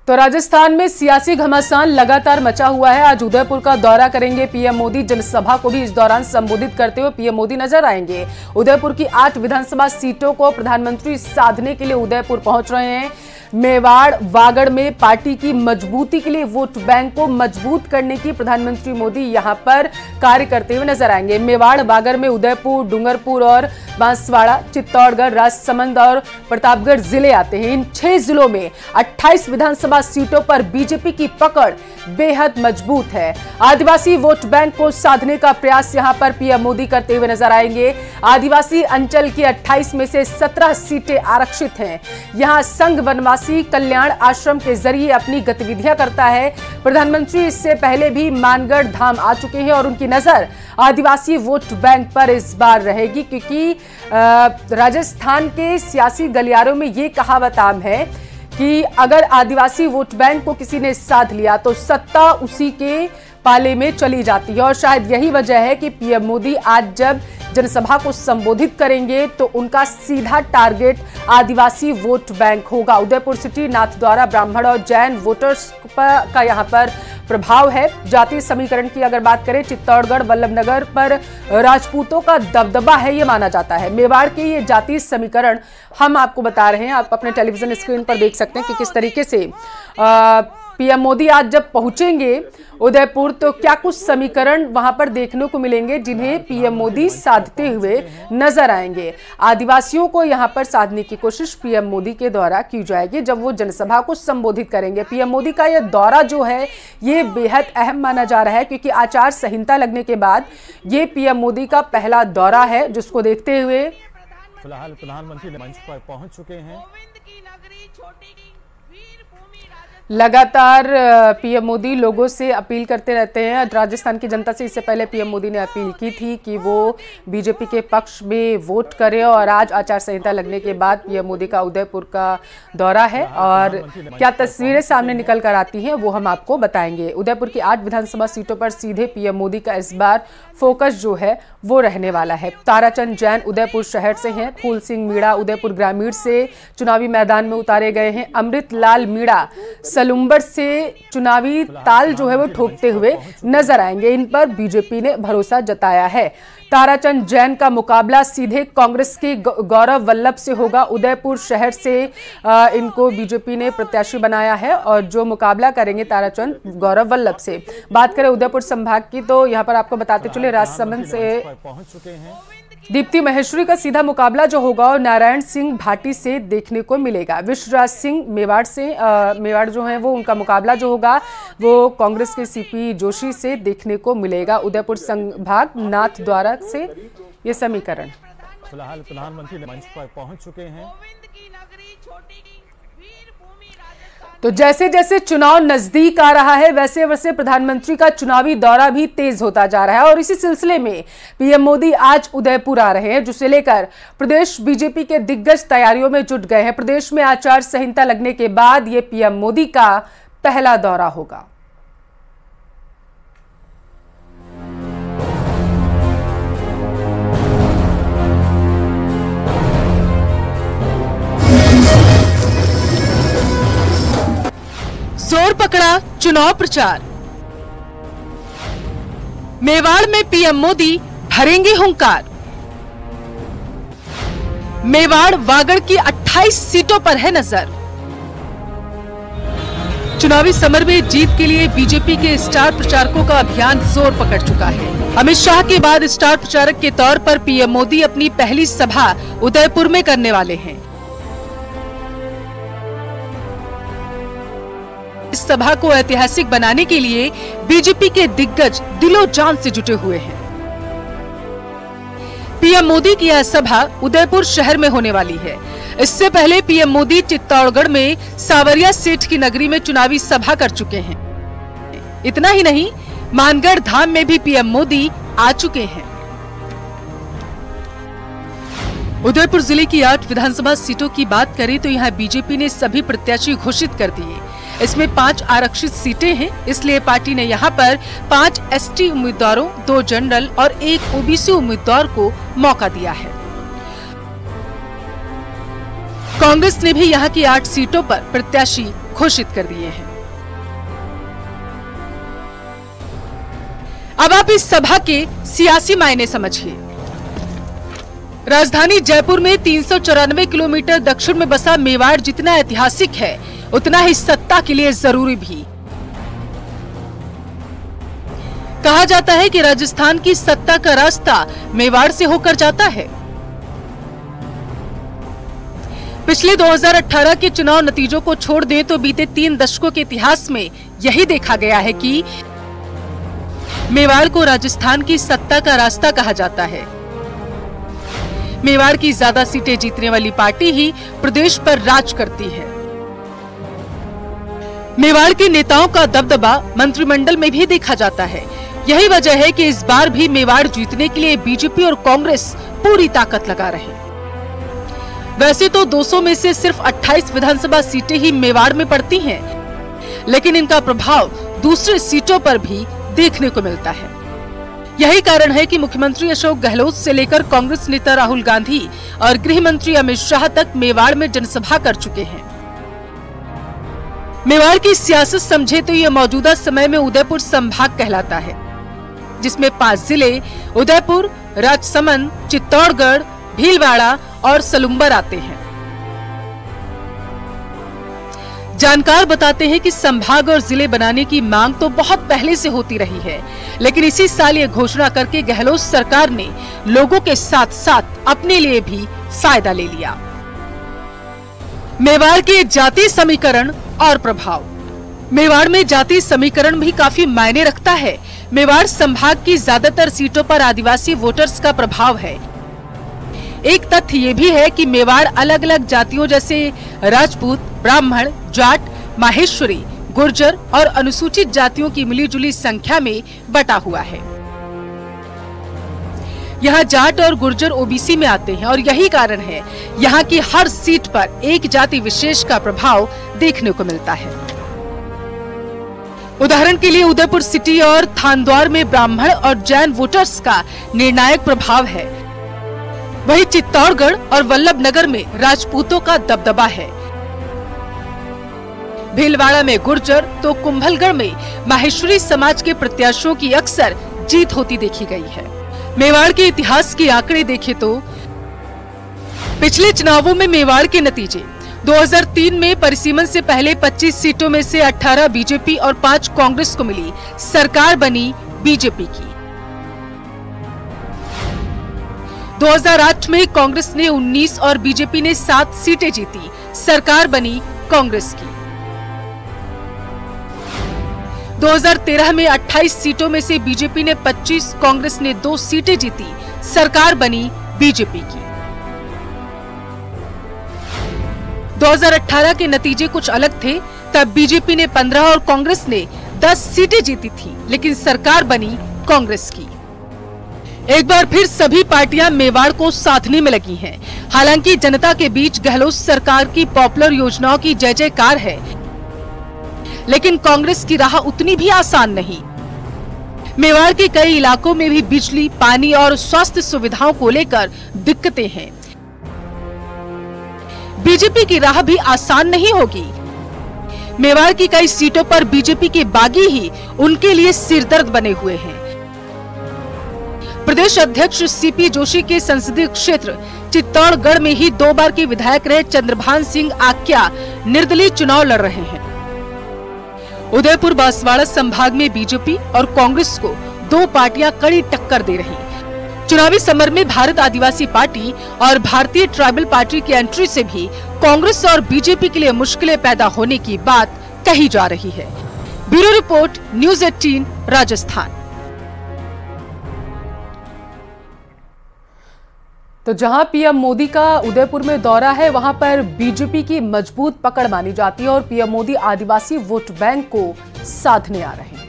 तो राजस्थान में सियासी घमासान लगातार मचा हुआ है। आज उदयपुर का दौरा करेंगे पीएम मोदी। जनसभा को भी इस दौरान संबोधित करते हुए पीएम मोदी नजर आएंगे। उदयपुर की 8 विधानसभा सीटों को प्रधानमंत्री साधने के लिए उदयपुर पहुंच रहे हैं। मेवाड़ वागड़ में पार्टी की मजबूती के लिए वोट बैंक को मजबूत करने की प्रधानमंत्री मोदी यहां पर कार्य करते हुए नजर आएंगे। मेवाड़ वागड़ में उदयपुर, डूंगरपुर और बांसवाड़ा, चित्तौड़गढ़, राजसमंद और प्रतापगढ़ जिले आते हैं। इन 6 जिलों में 28 विधानसभा सीटों पर बीजेपी की पकड़ बेहद मजबूत है। आदिवासी वोट बैंक को साधने का प्रयास यहां पर पीएम मोदी करते हुए नजर आएंगे। आदिवासी अंचल की 28 में से 17 सीटें आरक्षित हैं। यहां संघ वनवासी कल्याण आश्रम के जरिए अपनी गतिविधियां करता है। प्रधानमंत्री इससे पहले भी मानगढ़ धाम आ चुके हैं और उनकी नजर आदिवासी वोट बैंक पर इस बार रहेगी, क्योंकि राजस्थान के सियासी गलियारों में ये कहावत आम है कि अगर आदिवासी वोट बैंक को किसी ने साध लिया तो सत्ता उसी के पाले में चली जाती है। और शायद यही वजह है कि पीएम मोदी आज जब जनसभा को संबोधित करेंगे तो उनका सीधा टारगेट आदिवासी वोट बैंक होगा। उदयपुर सिटी, नाथद्वारा, ब्राह्मण और जैन वोटर्स का यहां पर प्रभाव है। जातीय समीकरण की अगर बात करें, चित्तौड़गढ़, वल्लभनगर पर राजपूतों का दबदबा है ये माना जाता है। मेवाड़ के ये जातीय समीकरण हम आपको बता रहे हैं, आप अपने टेलीविजन स्क्रीन पर देख सकते हैं कि किस तरीके से पीएम मोदी आज जब पहुंचेंगे उदयपुर तो क्या कुछ समीकरण वहां पर देखने को मिलेंगे जिन्हें पीएम मोदी साधते हुए नजर आएंगे। आदिवासियों को यहां पर साधने की कोशिश पीएम मोदी के द्वारा की जाएगी जब वो जनसभा को संबोधित करेंगे। पीएम मोदी का यह दौरा जो है ये बेहद अहम माना जा रहा है, क्योंकि आचार संहिता लगने के बाद ये पीएम मोदी का पहला दौरा है, जिसको देखते हुए फिलहाल प्रधानमंत्री मंच पर पहुंच चुके हैं। लगातार पीएम मोदी लोगों से अपील करते रहते हैं। राजस्थान की जनता से इससे पहले पीएम मोदी ने अपील की थी कि वो बीजेपी के पक्ष में वोट करें, और आज आचार संहिता लगने के बाद पीएम मोदी का उदयपुर का दौरा है और क्या तस्वीरें सामने निकल कर आती हैं वो हम आपको बताएंगे। उदयपुर की 8 विधानसभा सीटों पर सीधे पीएम मोदी का इस बार फोकस जो है वो रहने वाला है। ताराचंद जैन उदयपुर शहर से हैं। फूल सिंह मीणा उदयपुर ग्रामीण से चुनावी मैदान में उतारे गए हैं। अमृत लाल मीणा सलुम्बर से चुनावी ताल जो है वो ठोकते हुए नजर आएंगे। इन पर बीजेपी ने भरोसा जताया है। ताराचंद जैन का मुकाबला सीधे कांग्रेस के गौरव वल्लभ से होगा। उदयपुर शहर से इनको बीजेपी ने प्रत्याशी बनाया है और जो मुकाबला करेंगे ताराचंद गौरव वल्लभ से। बात करें उदयपुर संभाग की तो यहाँ पर आपको बताते चले राजसमंद से पहुंच चुके हैं। दीप्ति महेश्वरी का सीधा मुकाबला जो होगा और नारायण सिंह भाटी से देखने को मिलेगा। विश्वराज सिंह मेवाड़ से मेवाड़ जो है वो उनका मुकाबला जो होगा वो कांग्रेस के सीपी जोशी से देखने को मिलेगा। उदयपुर संभाग नाथद्वारा से ये समीकरण। फिलहाल प्रधानमंत्री मंच पर पहुंच चुके हैं। तो जैसे जैसे चुनाव नजदीक आ रहा है वैसे वैसे प्रधानमंत्री का चुनावी दौरा भी तेज होता जा रहा है, और इसी सिलसिले में पीएम मोदी आज उदयपुर आ रहे हैं, जिसे लेकर प्रदेश बीजेपी के दिग्गज तैयारियों में जुट गए हैं। प्रदेश में आचार संहिता लगने के बाद ये पीएम मोदी का पहला दौरा होगा। जोर पकड़ा चुनाव प्रचार। मेवाड़ में पीएम मोदी भरेंगे हुंकार। मेवाड़ वागड़ की 28 सीटों पर है नजर। चुनावी समर में जीत के लिए बीजेपी के स्टार प्रचारकों का अभियान जोर पकड़ चुका है। अमित शाह के बाद स्टार प्रचारक के तौर पर पीएम मोदी अपनी पहली सभा उदयपुर में करने वाले हैं। इस सभा को ऐतिहासिक बनाने के लिए बीजेपी के दिग्गज दिलो जान से जुटे हुए हैं। पीएम मोदी की यह सभा उदयपुर शहर में होने वाली है। इससे पहले पीएम मोदी चित्तौड़गढ़ में सावरिया सेठ की नगरी में चुनावी सभा कर चुके हैं। इतना ही नहीं, मानगढ़ धाम में भी पीएम मोदी आ चुके हैं। उदयपुर जिले की 8 विधानसभा सीटों की बात करें तो यहाँ बीजेपी ने सभी प्रत्याशी घोषित कर दिए। इसमें 5 आरक्षित सीटें हैं, इसलिए पार्टी ने यहाँ पर 5 एसटी उम्मीदवारों, 2 जनरल और 1 ओबीसी उम्मीदवार को मौका दिया है। कांग्रेस ने भी यहाँ की 8 सीटों पर प्रत्याशी घोषित कर दिए हैं। अब आप इस सभा के सियासी मायने समझिए। राजधानी जयपुर में 394 किलोमीटर दक्षिण में बसा मेवाड़ जितना ऐतिहासिक है, उतना ही सत्ता के लिए जरूरी भी। कहा जाता है कि राजस्थान की सत्ता का रास्ता मेवाड़ से होकर जाता है। पिछले 2018 के चुनाव नतीजों को छोड़ दें तो बीते 3 दशकों के इतिहास में यही देखा गया है कि मेवाड़ को राजस्थान की सत्ता का रास्ता कहा जाता है। मेवाड़ की ज्यादा सीटें जीतने वाली पार्टी ही प्रदेश पर राज करती है। मेवाड़ के नेताओं का दबदबा मंत्रिमंडल में भी देखा जाता है। यही वजह है कि इस बार भी मेवाड़ जीतने के लिए बीजेपी और कांग्रेस पूरी ताकत लगा रहे। वैसे तो 200 में से सिर्फ 28 विधानसभा सीटें ही मेवाड़ में पड़ती हैं, लेकिन इनका प्रभाव दूसरे सीटों पर भी देखने को मिलता है। यही कारण है कि मुख्यमंत्री अशोक गहलोत से लेकर कांग्रेस नेता राहुल गांधी और गृह मंत्री अमित शाह तक मेवाड़ में जनसभा कर चुके हैं। मेवाड़ की सियासत समझे तो यह मौजूदा समय में उदयपुर संभाग कहलाता है, जिसमें 5 जिले उदयपुर, राजसमंद, चित्तौड़गढ़, भीलवाड़ा और सलुम्बर आते हैं। जानकार बताते हैं कि संभाग और जिले बनाने की मांग तो बहुत पहले से होती रही है, लेकिन इसी साल ये घोषणा करके गहलोत सरकार ने लोगों के साथ साथ अपने लिए भी फायदा ले लिया। मेवाड़ के जाति समीकरण और प्रभाव। मेवाड़ में जाति समीकरण भी काफी मायने रखता है। मेवाड़ संभाग की ज्यादातर सीटों पर आदिवासी वोटर्स का प्रभाव है। एक तथ्य ये भी है कि मेवाड़ अलग अलग जातियों जैसे राजपूत, ब्राह्मण, जाट, माहेश्वरी, गुर्जर और अनुसूचित जातियों की मिलीजुली संख्या में बटा हुआ है। यहाँ जाट और गुर्जर ओबीसी में आते हैं और यही कारण है यहाँ की हर सीट पर एक जाति विशेष का प्रभाव देखने को मिलता है। उदाहरण के लिए उदयपुर सिटी और थानद्वार में ब्राह्मण और जैन वोटर्स का निर्णायक प्रभाव है। वहीं चित्तौड़गढ़ और वल्लभनगर में राजपूतों का दबदबा है। भीलवाड़ा में गुर्जर तो कुंभलगढ़ में माहेश्वरी समाज के प्रत्याशियों की अक्सर जीत होती देखी गई है। मेवाड़ के इतिहास के आंकड़े देखें तो पिछले चुनावों में मेवाड़ के नतीजे 2003 में परिसीमन से पहले 25 सीटों में से 18 बीजेपी और 5 कांग्रेस को मिली। सरकार बनी बीजेपी की। 2008 में कांग्रेस ने 19 और बीजेपी ने 7 सीटें जीती। सरकार बनी कांग्रेस की। 2013 में 28 सीटों में से बीजेपी ने 25, कांग्रेस ने 2 सीटें जीती। सरकार बनी बीजेपी की। 2018 के नतीजे कुछ अलग थे। तब बीजेपी ने 15 और कांग्रेस ने 10 सीटें जीती थी, लेकिन सरकार बनी कांग्रेस की। एक बार फिर सभी पार्टियां मेवाड़ को साधने में लगी हैं। हालांकि जनता के बीच गहलोत सरकार की पॉपुलर योजनाओं की जय जयकार है, लेकिन कांग्रेस की राह उतनी भी आसान नहीं। मेवाड़ के कई इलाकों में भी बिजली, पानी और स्वास्थ्य सुविधाओं को लेकर दिक्कतें हैं। बीजेपी की राह भी आसान नहीं होगी। मेवाड़ की कई सीटों पर बीजेपी के बागी ही उनके लिए सिरदर्द बने हुए हैं। प्रदेश अध्यक्ष सीपी जोशी के संसदीय क्षेत्र चित्तौड़गढ़ में ही 2 बार के विधायक रहे चंद्रभान सिंह आक्या निर्दलीय चुनाव लड़ रहे हैं। उदयपुर बांसवाड़ा संभाग में बीजेपी और कांग्रेस को 2 पार्टियां कड़ी टक्कर दे रही। चुनावी समर में भारत आदिवासी पार्टी और भारतीय ट्राइबल पार्टी की एंट्री से भी कांग्रेस और बीजेपी के लिए मुश्किलें पैदा होने की बात कही जा रही है। Bureau report, news 18 Rajasthan. तो जहां पीएम मोदी का उदयपुर में दौरा है, वहां पर बीजेपी की मजबूत पकड़ मानी जाती है और पीएम मोदी आदिवासी वोट बैंक को साधने आ रहे हैं।